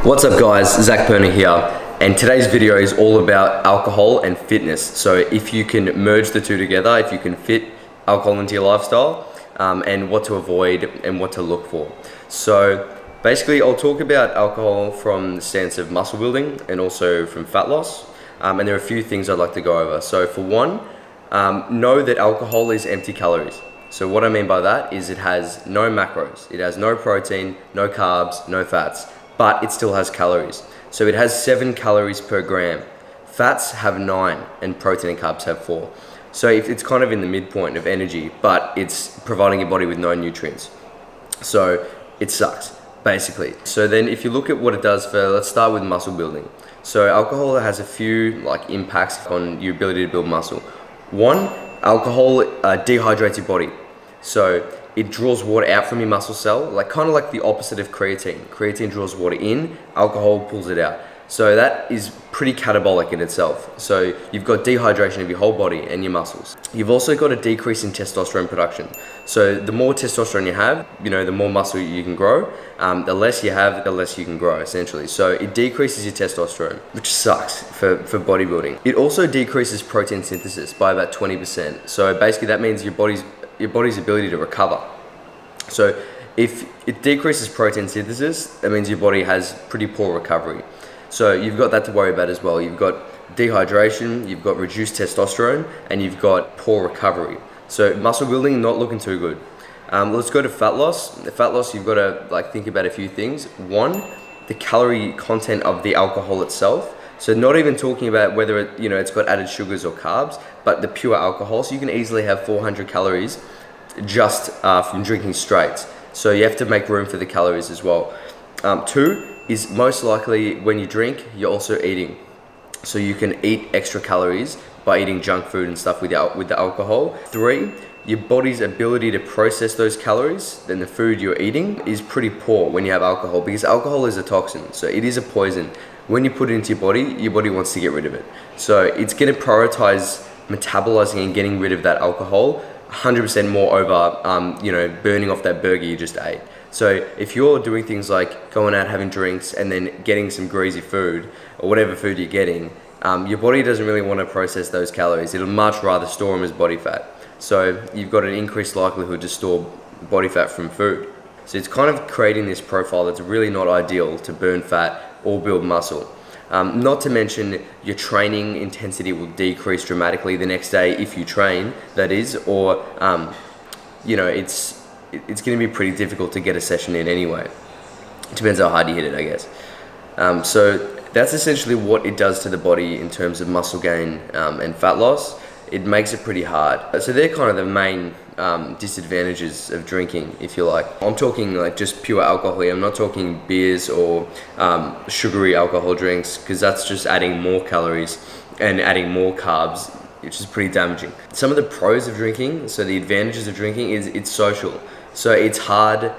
What's up guys, Zach Perner here, and today's video is all about alcohol and fitness. So if you can merge the two together, if you can fit alcohol into your lifestyle, and what to avoid and what to look for. So basically I'll talk about alcohol from the stance of muscle building and also from fat loss, and there are a few things I'd like to go over. So for one, know that alcohol is empty calories. So what I mean by that is it has no macros, it has no protein, no carbs, no fats, but it still has calories. So it has 7 calories per gram. Fats have 9 and protein and carbs have 4. So it's kind of in the midpoint of energy, but it's providing your body with no nutrients. So it sucks, basically. So then if you look at what it does for, let's start with muscle building. So alcohol has a few impacts on your ability to build muscle. One, alcohol dehydrates your body. So it draws water out from your muscle cell, kind of like the opposite of creatine. Creatine draws water in, alcohol pulls it out. So that is pretty catabolic in itself. So you've got dehydration of your whole body and your muscles. You've also got a decrease in testosterone production. So the more testosterone you have, the more muscle you can grow. The less you have, the less you can grow, essentially. So it decreases your testosterone, which sucks for bodybuilding. It also decreases protein synthesis by about 20%. So basically that means your body's ability to recover. So if it decreases protein synthesis, that means your body has pretty poor recovery. So you've got that to worry about as well. You've got dehydration, you've got reduced testosterone, and you've got poor recovery. So muscle building, not looking too good. Let's go to fat loss. The fat loss, you've got to think about a few things. One, the calorie content of the alcohol itself. So not even talking about whether it's got added sugars or carbs, but the pure alcohol. So you can easily have 400 calories just from drinking straight. So you have to make room for the calories as well. Two is most likely when you drink, you're also eating. So you can eat extra calories by eating junk food and stuff with the alcohol. Three, your body's ability to process those calories, then the food you're eating, is pretty poor when you have alcohol, because alcohol is a toxin. So it is a poison. When you put it into your body wants to get rid of it. So it's going to prioritize metabolizing and getting rid of that alcohol 100% more over, burning off that burger you just ate. So if you're doing things like going out having drinks and then getting some greasy food or whatever food you're getting, your body doesn't really want to process those calories. It'll much rather store them as body fat. So you've got an increased likelihood to store body fat from food. So it's kind of creating this profile that's really not ideal to burn fat or build muscle. Not to mention your training intensity will decrease dramatically the next day if you train, that is, or it's going to be pretty difficult to get a session in anyway. It depends how hard you hit it, I guess. So that's essentially what it does to the body in terms of muscle gain and fat loss. It makes it pretty hard. So they're kind of the main disadvantages of drinking, if you like. I'm talking just pure alcohol here. I'm not talking beers or sugary alcohol drinks, because that's just adding more calories and adding more carbs, which is pretty damaging. Some of the pros of drinking, so the advantages of drinking, is it's social. So it's hard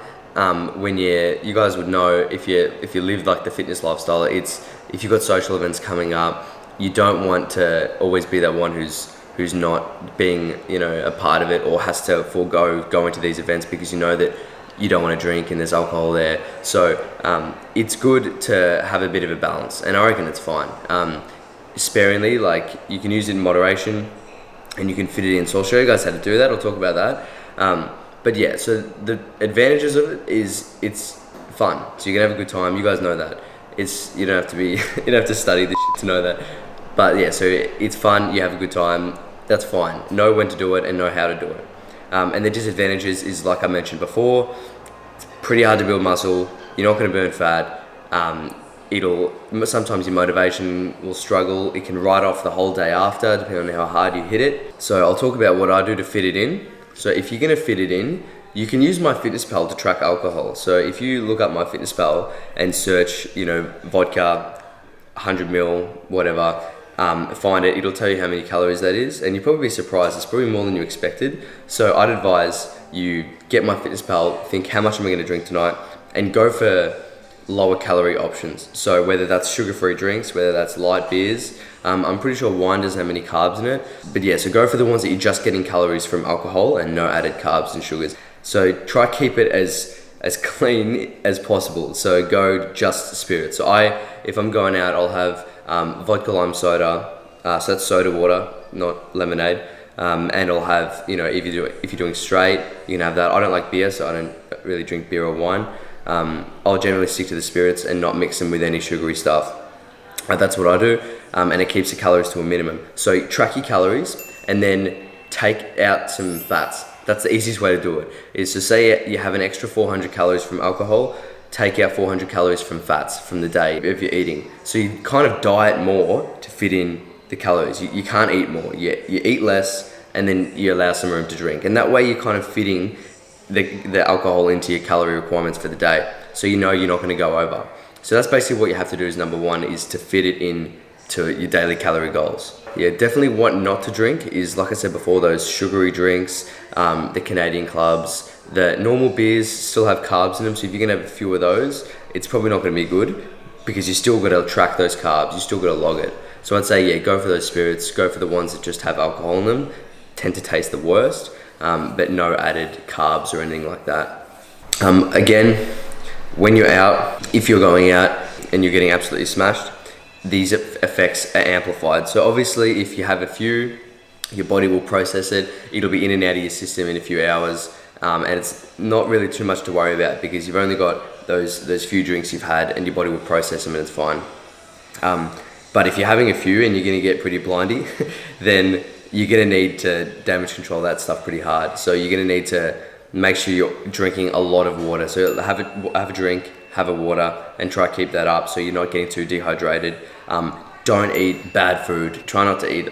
when you guys would know if you live the fitness lifestyle. It's if you've got social events coming up, you don't want to always be that one who's not being a part of it, or has to forego going to these events because you know that you don't want to drink and there's alcohol there. So it's good to have a bit of a balance, and I reckon it's fine. Sparingly, you can use it in moderation and you can fit it in. So I'll show you guys how to do that. I'll talk about that. But yeah, so the advantages of it is it's fun. So you can have a good time. You guys know that. You don't have to study this shit to know that. But yeah, so it's fun. You have a good time. That's fine. Know when to do it and know how to do it. And the disadvantages is, like I mentioned before, it's pretty hard to build muscle. You're not going to burn fat. Sometimes your motivation will struggle. It can write off the whole day after, depending on how hard you hit it. So I'll talk about what I do to fit it in. So if you're going to fit it in, you can use MyFitnessPal to track alcohol. So if you look up MyFitnessPal and search, vodka, 100 ml, whatever, find it, it'll tell you how many calories that is, and you'll probably be surprised. It's probably more than you expected. So I'd advise you get MyFitnessPal, think how much am I going to drink tonight, and go for lower calorie options. So whether that's sugar-free drinks, whether that's light beers, I'm pretty sure wine doesn't have any carbs in it. But yeah, so go for the ones that you're just getting calories from alcohol and no added carbs and sugars. So try keep it as as clean as possible. So go just spirits. So if I'm going out, I'll have vodka lime soda, so that's soda water, not lemonade. And I'll have, if you're doing straight, you can have that. I don't like beer, so I don't really drink beer or wine. I'll generally stick to the spirits and not mix them with any sugary stuff. That's what I do, and it keeps the calories to a minimum. So track your calories and then take out some fats. That's the easiest way to do it, is to say you have an extra 400 calories from alcohol, take out 400 calories from fats from the day if you're eating. So you kind of diet more to fit in the calories. You can't eat more. You eat less, and then you allow some room to drink. And that way you're kind of fitting the alcohol into your calorie requirements for the day. So you're not going to go over. So that's basically what you have to do is number one is to fit it in to your daily calorie goals. Yeah, definitely what not to drink is, like I said before, those sugary drinks, the Canadian clubs, the normal beers still have carbs in them. So if you're going to have a few of those, it's probably not going to be good because you still got to track those carbs. You still got to log it. So I'd say, yeah, go for those spirits, go for the ones that just have alcohol in them, tend to taste the worst, but no added carbs or anything like that. Again, when you're out, if you're going out and you're getting absolutely smashed, these effects are amplified. So obviously if you have a few, your body will process it. It'll be in and out of your system in a few hours, and it's not really too much to worry about because you've only got those few drinks you've had and your body will process them and it's fine. But if you're having a few and you're gonna get pretty blindy, then you're gonna need to damage control that stuff pretty hard. So you're gonna need to make sure you're drinking a lot of water. So have a drink, have a water, and try to keep that up so you're not getting too dehydrated. Don't eat bad food. Try not to eat,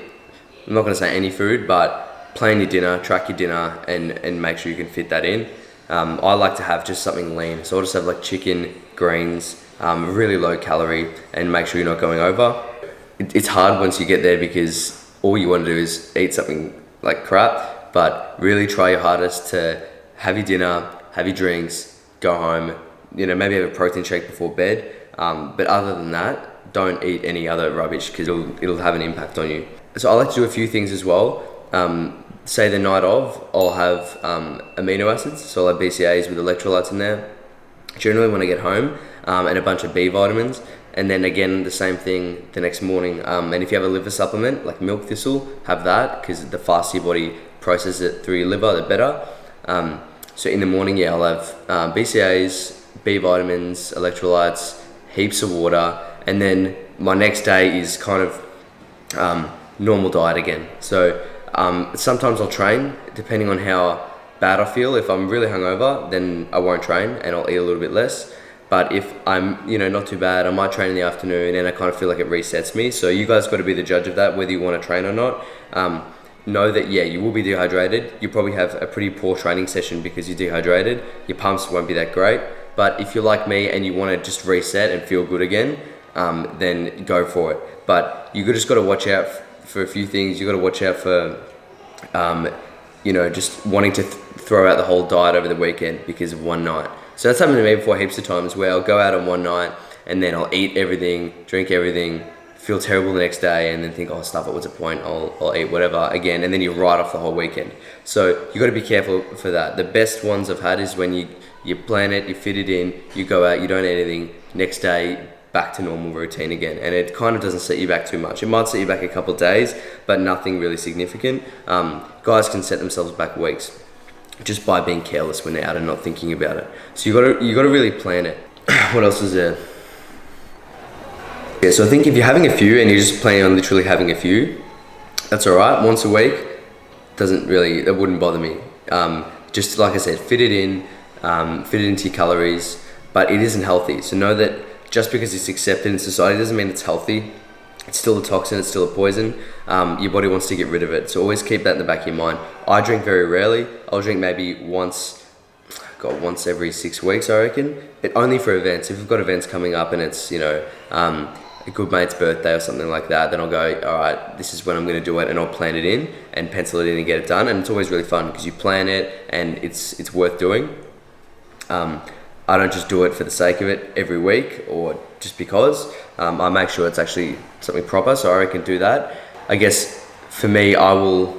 I'm not gonna say any food, but plan your dinner, track your dinner, and make sure you can fit that in. I like to have just something lean. So I'll just have like chicken, greens, really low calorie, and make sure you're not going over. It's hard once you get there because all you want to do is eat something like crap, but really try your hardest to have your dinner, have your drinks, go home, maybe have a protein shake before bed. But other than that, don't eat any other rubbish because it'll have an impact on you. So I like to do a few things as well. Say the night of, I'll have amino acids, so I'll have BCAAs with electrolytes in there. Generally when I get home, and a bunch of B vitamins. And then again, the same thing the next morning. And if you have a liver supplement, like milk thistle, have that, because the faster your body processes it through your liver, the better. So in the morning, yeah, I'll have BCAAs, B vitamins, electrolytes, heaps of water. And then my next day is kind of normal diet again. So sometimes I'll train, depending on how bad I feel. If I'm really hungover, then I won't train and I'll eat a little bit less. But if I'm, not too bad, I might train in the afternoon and I kind of feel like it resets me. So you guys got to be the judge of that, whether you want to train or not. Know that, yeah, you will be dehydrated. You probably have a pretty poor training session because you're dehydrated. Your pumps won't be that great. But if you're like me and you want to just reset and feel good again, then go for it. But you just got to watch out for a few things. You got to watch out for, just wanting to throw out the whole diet over the weekend because of one night. So that's happened to me before heaps of times where I'll go out on one night and then I'll eat everything, drink everything, feel terrible the next day, and then think, oh, stuff it, what's the point? I'll eat whatever again, and then you write off the whole weekend. So you got to be careful for that. The best ones I've had is when you plan it, you fit it in, you go out, you don't eat anything, next day back to normal routine again, and it kind of doesn't set you back too much. It might set you back a couple of days, but nothing really significant. Guys can set themselves back weeks just by being careless when they're out and not thinking about it. So you got to really plan it. What else is there? Yeah, so I think if you're having a few and you're just planning on literally having a few, that's all right. Once a week, that wouldn't bother me. Just like I said, fit it into your calories, but it isn't healthy. So know that just because it's accepted in society doesn't mean it's healthy. It's still a toxin, it's still a poison. Your body wants to get rid of it. So always keep that in the back of your mind. I drink very rarely. I'll drink maybe once every 6 weeks, I reckon. But only for events. If we've got events coming up and it's, a good mate's birthday or something like that, then I'll go, all right, this is when I'm gonna do it, and I'll plan it in and pencil it in and get it done. And it's always really fun because you plan it and it's worth doing. I don't just do it for the sake of it every week or just because. I make sure it's actually something proper, so I reckon do that. I guess for me, I'm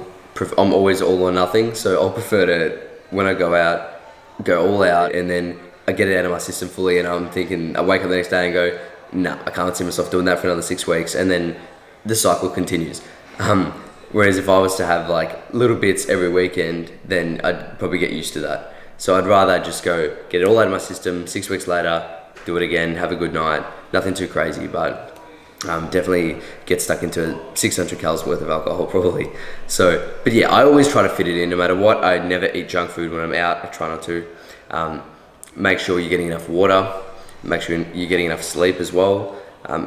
always all or nothing, so I'll prefer to, when I go out, go all out and then I get it out of my system fully, and I'm thinking, I wake up the next day and go, nah, I can't see myself doing that for another 6 weeks, and then the cycle continues. Whereas if I was to have like little bits every weekend, then I'd probably get used to that. So I'd rather just go get it all out of my system, 6 weeks later, do it again, have a good night, nothing too crazy, but definitely get stuck into 600 calories worth of alcohol probably. So, but yeah, I always try to fit it in no matter what. I never eat junk food when I'm out, I try not to. Make sure you're getting enough water, make sure you're getting enough sleep as well.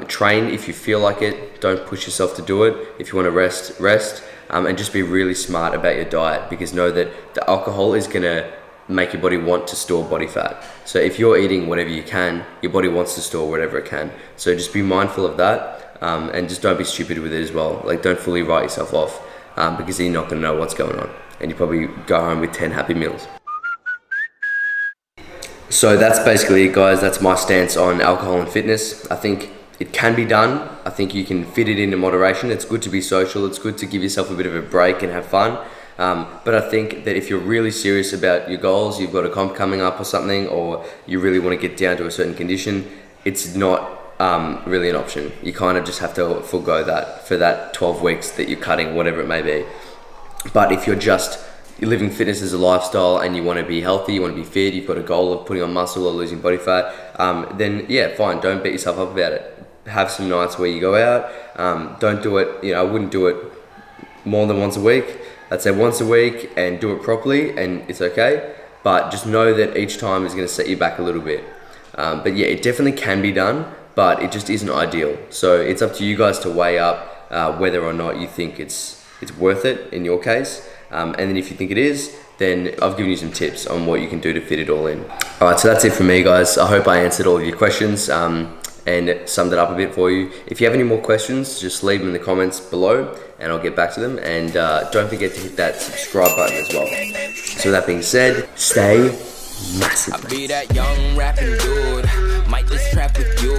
Train if you feel like it, don't push yourself to do it. If you want to rest, and just be really smart about your diet, because know that the alcohol is gonna make your body want to store body fat. So if you're eating whatever you can, your body wants to store whatever it can. So just be mindful of that, and just don't be stupid with it as well. Like, don't fully write yourself off, because then you're not gonna know what's going on, and you probably go home with 10 happy meals. So that's basically it, guys. That's my stance on alcohol and fitness. I think it can be done. I think you can fit it into moderation. It's good to be social. It's good to give yourself a bit of a break and have fun. But I think that if you're really serious about your goals, you've got a comp coming up or something, or you really want to get down to a certain condition, it's not really an option. You kind of just have to forego that for that 12 weeks that you're cutting, whatever it may be. But if you're living fitness as a lifestyle and you want to be healthy, you want to be fit, you've got a goal of putting on muscle or losing body fat, then yeah, fine, don't beat yourself up about it. Have some nights where you go out. Don't do it, I wouldn't do it more than once a week. I'd say once a week and do it properly, and it's okay. But just know that each time is going to set you back a little bit. But yeah, it definitely can be done, but it just isn't ideal. So it's up to you guys to weigh up whether or not you think it's worth it in your case. And then if you think it is, then I've given you some tips on what you can do to fit it all in. All right, so that's it for me, guys. I hope I answered all of your questions and summed it up a bit for you. If you have any more questions, just leave them in the comments below and I'll get back to them. And don't forget to hit that subscribe button as well. So with that being said, stay massive. I be that young rapping dude, might just trap with you.